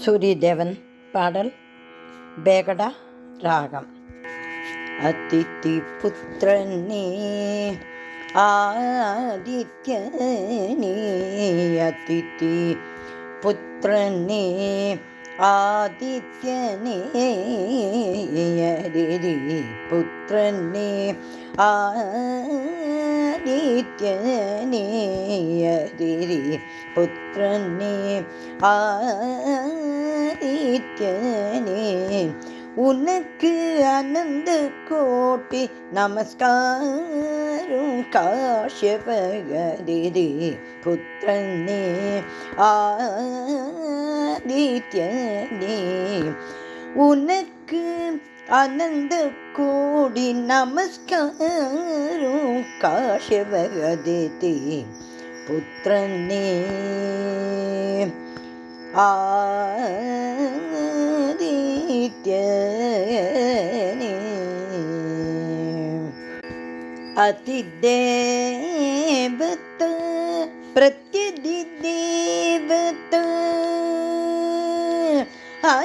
சூரியதேவன் பாடல் பேகடா ராகம். அதித்தி புத்திரனே ஆதித்யனே, அதித்தி புத்திரனே ஆதித்யனே, ரிரி புத்திரனே ஆதித்யனே, ரிரி புத்திரனே ஆதித்யனே, உனக்கு அனந்த கோட்டி நமஸ்காரம் காஷ்யபகரிரி புத்திரனே ஆதித்யனே, உனக்கு அனந்த கோடி நமஸ்காரம் காஷ்யபகரிரி புத்திரனே ஆதித்யனே. அதிதேவத பிரத்யதிதேவத,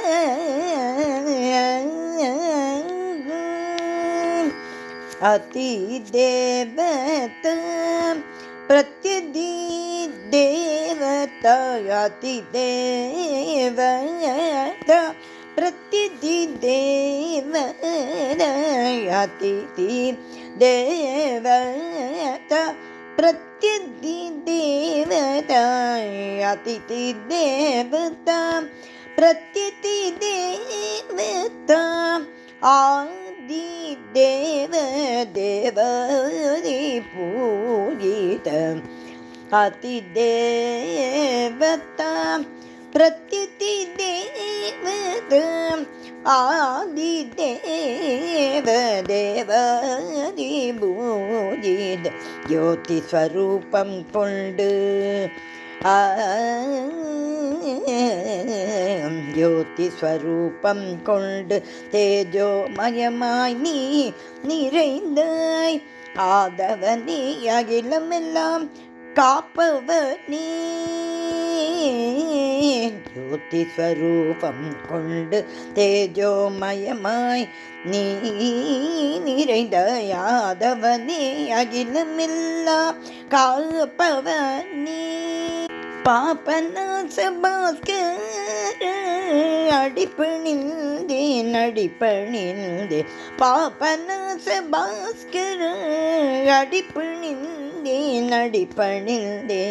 அதிதேவத பிரத்யதிதேவத, அதிதேவத பிரத்யதிதேவத, அதிதிதேவத பிரத்யதிதேவத, அதிதிதேவத பிரத்யதிதேவத, ஆதிதேவ தேவதி பூஜித, அதிதேவத பிரத்யதிதேவத, ஆதிதேவ தேவதி பூஜித, ஜோதி ஸ்வரூபம் கொண்டு ஜோதி ஸ்வரூபம் கொண்டு தேஜோமயமாய் நீ நிறைந்தாய், ஆதவனே அகிலமெல்லாம் காப்பவனே, ஜோதி ஸ்வரூபம் கொண்டு தேஜோமயமாய் நீ நிறைந்தாய், ஆதவனே அகிலமெல்லாம் காப்பவனே, பாபநாச பாஸ்கர அடிப்பணிந்தே நடிப்பணிந்தே, பாபநாச பாஸ்கர அடிப்பணிந்தே நடிப்பணிந்தே,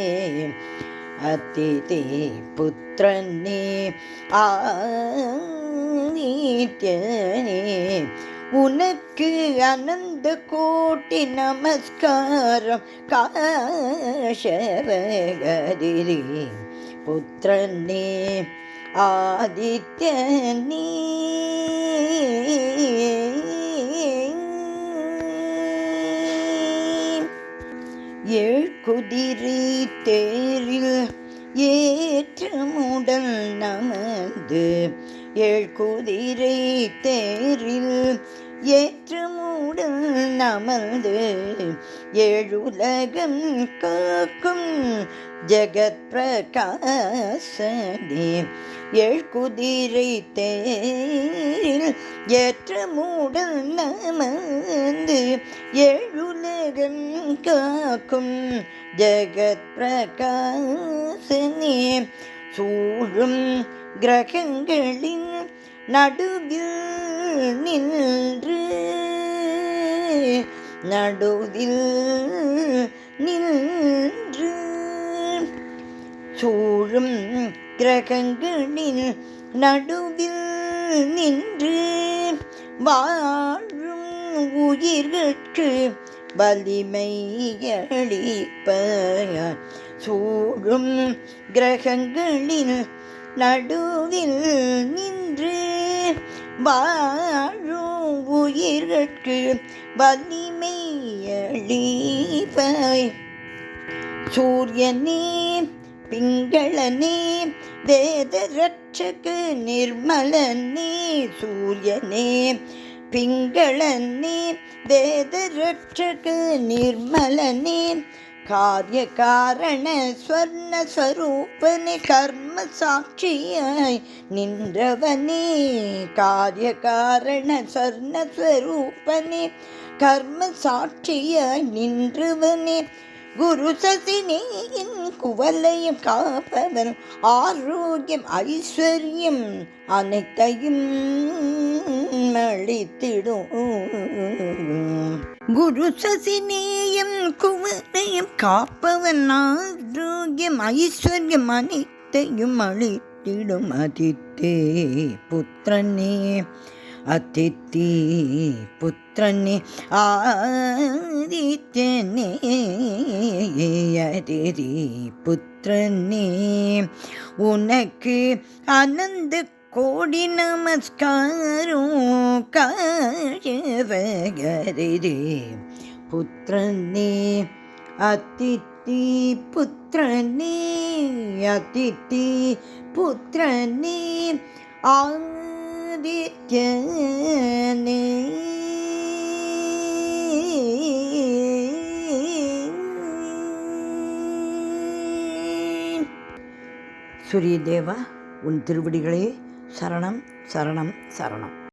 அதிதி புத்திரனே ஆதித்யனே, உனக்கு அனந்த கோட்டி நமஸ்காரம் காஷ்யபகரிரி புத்திரனே ஆதித்யனே. ஏழ்குதிரை தேரில் ஏற்றமுடன் நமது, ஏழ்குதிரை தேரில் ஏற்றமுடன் நமது, ஏழுலகம் காக்கும் ஜெகத் பிரகாசனே, ஏழ்குதிரை தேரில் ஏற்றமுடன் நமது, ஏழுலகம் காக்கும் ஜெகத் பிரகாசனே, சூழும் கிரகங்களின் நடுவில் நின்று, நடுவில் நின்று, சூழும் கிரகங்களின் நடுவில் நின்று, வாழும் உயிர்கட்கு வலிமையளிப்பாய், சூழும் கிரகங்களின் நடுவில் நின்று, வாழும் உயிர்கட்கு வலிமையளிப்பாய், சூரியனே பிங்களனே வேத ரட்சக நிர்மலனே, சூரியனே பிங்களனே வேத ரட்சக நிர்மலனே, காரிய காரண ஸ்வர்ண ஸ்வரூபனே கர்ம சாட்சியாய் நின்றவனே. காரிய காரண ஸ்வர்ண ஸ்வரூபனே கர்ம சாட்சியாய் நின்றவனே. குரு சசினேயின் குவலையும் காப்பவன் ஆரோக்கியம் ஐஸ்வர்யம் அனைத்தையும் அளித்திடும். குரு சசினேயம் குவலையும் காப்பவன் ஆரோக்கியம் ஐஸ்வர்யம் அனைத்தையும் அளித்திடும். அதித்தே புத்திரனே அதித்தி புத்திரனே ஆதித்யனே அதிதி புத்திரனே உனக்கு அனந்த கோடி நமஸ்காரம். காயவகரிதே புத்திரனே அதித்தி புத்திரனே அதித்தி புத்திரனே ஆதித்யனே. சூரியதேவா, உன் திருவடிகளே சரணம் சரணம் சரணம்.